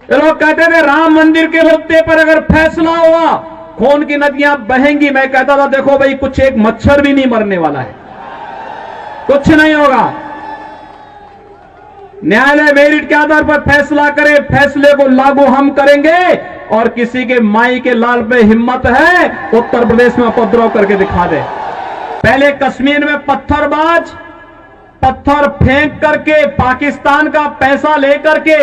ये लोग कहते थे राम मंदिर के मुद्दे पर अगर फैसला हुआ खून की नदियां बहेंगी। मैं कहता था देखो भाई, कुछ एक मच्छर भी नहीं मरने वाला है, कुछ नहीं होगा। न्यायालय मेरिट के आधार पर फैसला करे, फैसले को लागू हम करेंगे। और किसी के माई के लाल पे हिम्मत है उत्तर प्रदेश में उपद्रव करके दिखा दे। पहले कश्मीर में पत्थरबाज पत्थर फेंक करके पाकिस्तान का पैसा लेकर के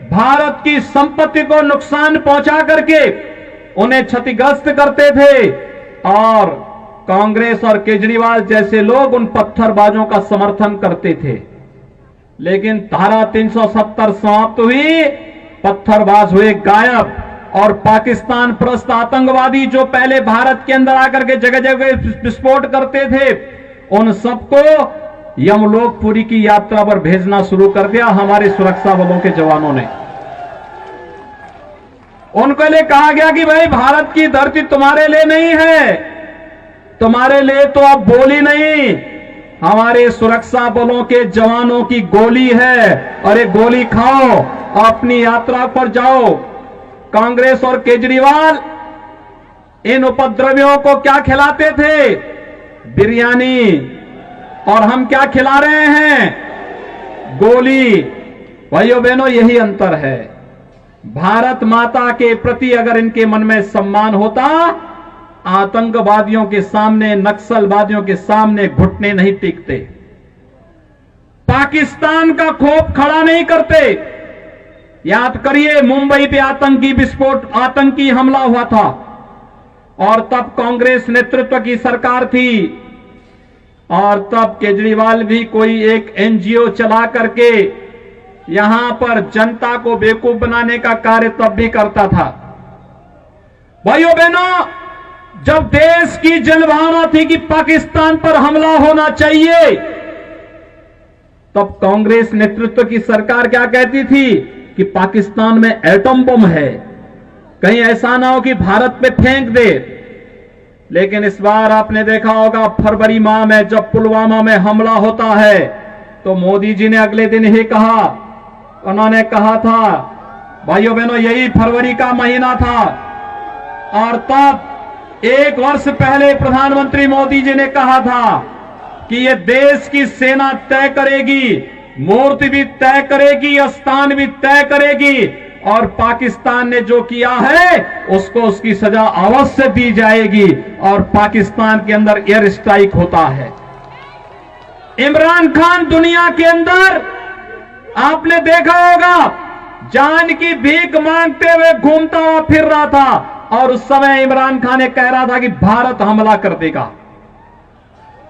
भारत की संपत्ति को नुकसान पहुंचा करके उन्हें क्षतिग्रस्त करते थे। और कांग्रेस और केजरीवाल जैसे लोग उन पत्थरबाजों का समर्थन करते थे। लेकिन धारा 370 समाप्त हुई, पत्थरबाज हुए गायब। और पाकिस्तान परस्त आतंकवादी जो पहले भारत के अंदर आकर के जगह जगह विस्फोट करते थे, उन सबको यमलोकपुरी की यात्रा पर भेजना शुरू कर दिया हमारे सुरक्षा बलों के जवानों ने। उनको लिए कहा गया कि भाई भारत की धरती तुम्हारे लिए नहीं है, तुम्हारे लिए तो अब बोली नहीं, हमारे सुरक्षा बलों के जवानों की गोली है और एक गोली खाओ, अपनी यात्रा पर जाओ। कांग्रेस और केजरीवाल इन उपद्रवियों को क्या खिलाते थे? बिरयानी। और हम क्या खिला रहे हैं? गोली। भाइयों बहनों, यही अंतर है। भारत माता के प्रति अगर इनके मन में सम्मान होता, आतंकवादियों के सामने, नक्सलवादियों के सामने घुटने नहीं टेकते, पाकिस्तान का खौफ खड़ा नहीं करते। याद करिए, मुंबई पे आतंकी विस्फोट, आतंकी हमला हुआ था और तब कांग्रेस नेतृत्व की सरकार थी और तब केजरीवाल भी कोई एक एनजीओ चला करके यहां पर जनता को बेवकूफ बनाने का कार्य तब भी करता था। भाइयों बहनों, जब देश की जनभावना थी कि पाकिस्तान पर हमला होना चाहिए, तब कांग्रेस नेतृत्व की सरकार क्या कहती थी कि पाकिस्तान में एटम बम है, कहीं ऐसा ना हो कि भारत पे फेंक दे। लेकिन इस बार आपने देखा होगा, फरवरी माह में जब पुलवामा में हमला होता है तो मोदी जी ने अगले दिन ही कहा, उन्होंने कहा था, भाइयों बहनों, यही फरवरी का महीना था और तब 1 वर्ष पहले प्रधानमंत्री मोदी जी ने कहा था कि यह देश की सेना तय करेगी, मूर्ति भी तय करेगी, स्थान भी तय करेगी और पाकिस्तान ने जो किया है उसको उसकी सजा अवश्य दी जाएगी। और पाकिस्तान के अंदर एयर स्ट्राइक होता है। इमरान खान दुनिया के अंदर आपने देखा होगा, जान की भीख मांगते हुए घूमता हुआ फिर रहा था और उस समय इमरान खान ने कह रहा था कि भारत हमला कर देगा।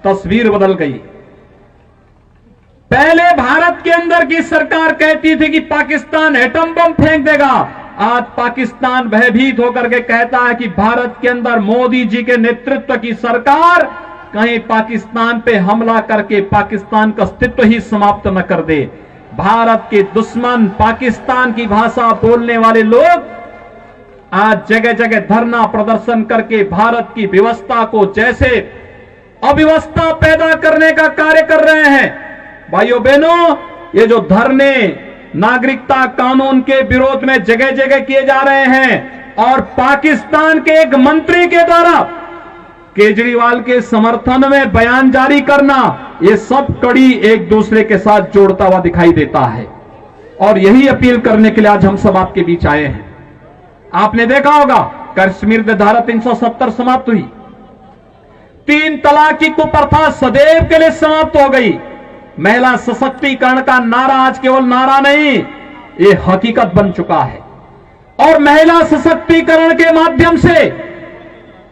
तस्वीर बदल गई। पहले भारत के अंदर की सरकार कहती थी कि पाकिस्तान एटम बम फेंक देगा, आज पाकिस्तान भयभीत होकर के कहता है कि भारत के अंदर मोदी जी के नेतृत्व की सरकार कहीं पाकिस्तान पे हमला करके पाकिस्तान का अस्तित्व ही समाप्त न कर दे। भारत के दुश्मन, पाकिस्तान की भाषा बोलने वाले लोग आज जगह जगह धरना प्रदर्शन करके भारत की व्यवस्था को जैसे अव्यवस्था पैदा करने का कार्य कर रहे हैं। भाइयों बहनों, ये जो धरने नागरिकता कानून के विरोध में जगह जगह किए जा रहे हैं और पाकिस्तान के एक मंत्री के द्वारा केजरीवाल के समर्थन में बयान जारी करना, ये सब कड़ी एक दूसरे के साथ जोड़ता हुआ दिखाई देता है। और यही अपील करने के लिए आज हम सब आपके बीच आए हैं। आपने देखा होगा, कश्मीर में धारा 370 समाप्त हुई, 3 तलाक की कुप्रथा सदैव के लिए समाप्त हो गई। महिला सशक्तिकरण का नारा आज केवल नारा नहीं, ये हकीकत बन चुका है। और महिला सशक्तिकरण के माध्यम से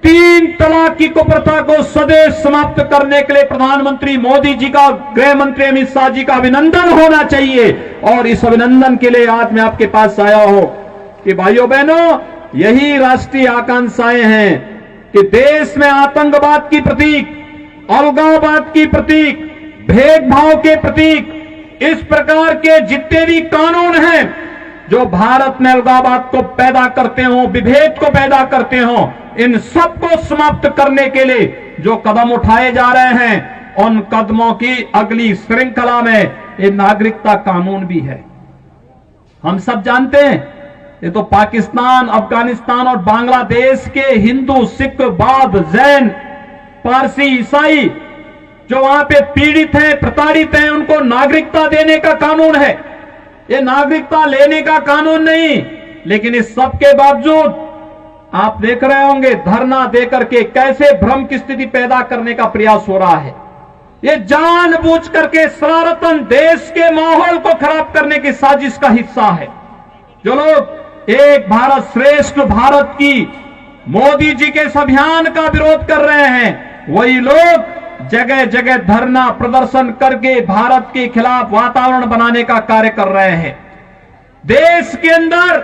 3 तलाक की कुप्रथा को सदैव समाप्त करने के लिए प्रधानमंत्री मोदी जी का, गृह मंत्री अमित शाह जी का अभिनंदन होना चाहिए। और इस अभिनंदन के लिए आज मैं आपके पास आया हूं कि भाइयों बहनों, यही राष्ट्रीय आकांक्षाएं हैं कि देश में आतंकवाद की प्रतीक, अलगाववाद की प्रतीक, भेदभाव के प्रतीक, इस प्रकार के जितने भी कानून हैं जो भारत में अलगाववाद को पैदा करते हो, विभेद को पैदा करते हो, इन सबको समाप्त करने के लिए जो कदम उठाए जा रहे हैं, उन कदमों की अगली श्रृंखला में ये नागरिकता कानून भी है। हम सब जानते हैं ये तो पाकिस्तान, अफगानिस्तान और बांग्लादेश के हिंदू, सिख, बौद्ध, जैन, पारसी, ईसाई जो वहां पे पीड़ित हैं, प्रताड़ित हैं, उनको नागरिकता देने का कानून है। ये नागरिकता लेने का कानून नहीं। लेकिन इस सब के बावजूद आप देख रहे होंगे धरना देकर के कैसे भ्रम की स्थिति पैदा करने का प्रयास हो रहा है। ये जानबूझ करके शरारतन देश के माहौल को खराब करने की साजिश का हिस्सा है। जो लोग एक भारत श्रेष्ठ भारत की मोदी जी के इस अभियान का विरोध कर रहे हैं, वही लोग जगह जगह धरना प्रदर्शन करके भारत के खिलाफ वातावरण बनाने का कार्य कर रहे हैं। देश के अंदर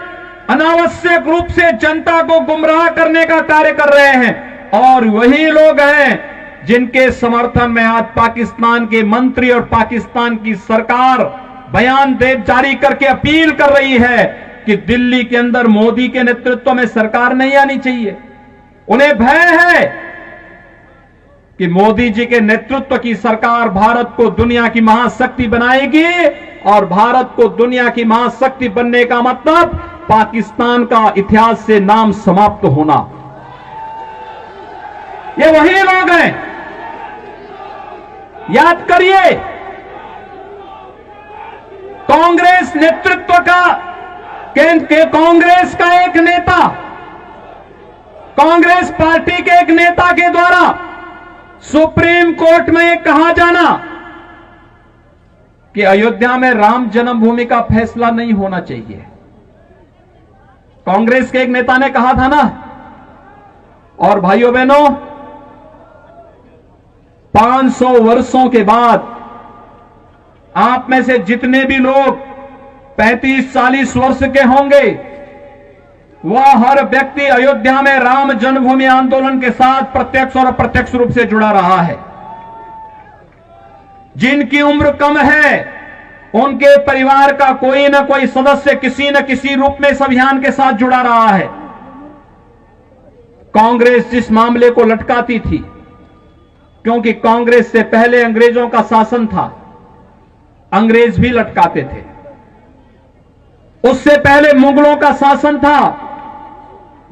अनावश्यक रूप से जनता को गुमराह करने का कार्य कर रहे हैं। और वही लोग हैं जिनके समर्थन में आज पाकिस्तान के मंत्री और पाकिस्तान की सरकार बयान जारी करके अपील कर रही है कि दिल्ली के अंदर मोदी के नेतृत्व में सरकार नहीं आनी चाहिए। उन्हें भय है कि मोदी जी के नेतृत्व की सरकार भारत को दुनिया की महाशक्ति बनाएगी और भारत को दुनिया की महाशक्ति बनने का मतलब पाकिस्तान का इतिहास से नाम समाप्त होना। ये वही लोग हैं, याद करिए, कांग्रेस नेतृत्व का कांग्रेस का एक नेता, कांग्रेस पार्टी के एक नेता के द्वारा सुप्रीम कोर्ट में कहा जाना कि अयोध्या में राम जन्मभूमि का फैसला नहीं होना चाहिए। कांग्रेस के एक नेता ने कहा था ना। और भाइयों बहनों, 500 वर्षों के बाद आप में से जितने भी लोग 35-40 वर्ष के होंगे, वह हर व्यक्ति अयोध्या में राम जन्मभूमि आंदोलन के साथ प्रत्यक्ष और अप्रत्यक्ष रूप से जुड़ा रहा है। जिनकी उम्र कम है, उनके परिवार का कोई न कोई सदस्य किसी न किसी रूप में इस अभियान के साथ जुड़ा रहा है। कांग्रेस जिस मामले को लटकाती थी, क्योंकि कांग्रेस से पहले अंग्रेजों का शासन था, अंग्रेज भी लटकाते थे। उससे पहले मुगलों का शासन था।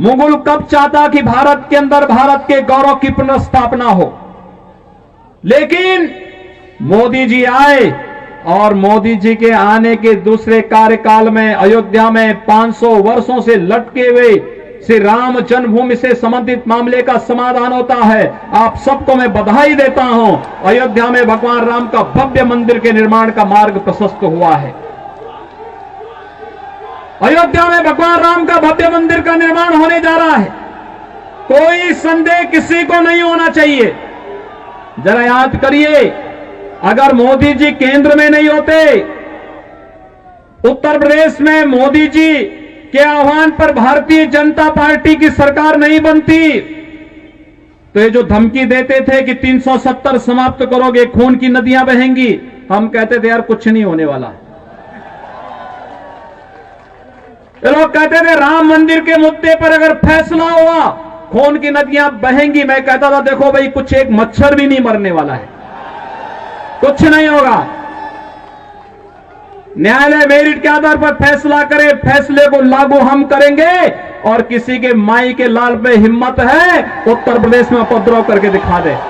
मुगल कब चाहता कि भारत के अंदर भारत के गौरव की पुनर्स्थापना हो, लेकिन मोदी जी आए और मोदी जी के आने के दूसरे कार्यकाल में अयोध्या में 500 वर्षों से लटके हुए श्री राम जन्मभूमि से संबंधित मामले का समाधान होता है। आप सबको मैं बधाई देता हूं। अयोध्या में भगवान राम का भव्य मंदिर के निर्माण का मार्ग प्रशस्त हुआ है। अयोध्या में भगवान राम का भव्य मंदिर का निर्माण होने जा रहा है। कोई संदेह किसी को नहीं होना चाहिए। जरा याद करिए, अगर मोदी जी केंद्र में नहीं होते, उत्तर प्रदेश में मोदी जी के आह्वान पर भारतीय जनता पार्टी की सरकार नहीं बनती, तो ये जो धमकी देते थे कि 370 समाप्त करोगे, खून की नदियां बहेंगी, हम कहते थे यार कुछ नहीं होने वाला। ये लोग कहते थे राम मंदिर के मुद्दे पर अगर फैसला हुआ खून की नदियां बहेंगी। मैं कहता था देखो भाई, कुछ एक मच्छर भी नहीं मरने वाला है, कुछ नहीं होगा। न्यायालय मेरिट के आधार पर फैसला करे, फैसले को लागू हम करेंगे। और किसी के माई के लाल पे हिम्मत है उत्तर प्रदेश में उपद्रव करके दिखा दे।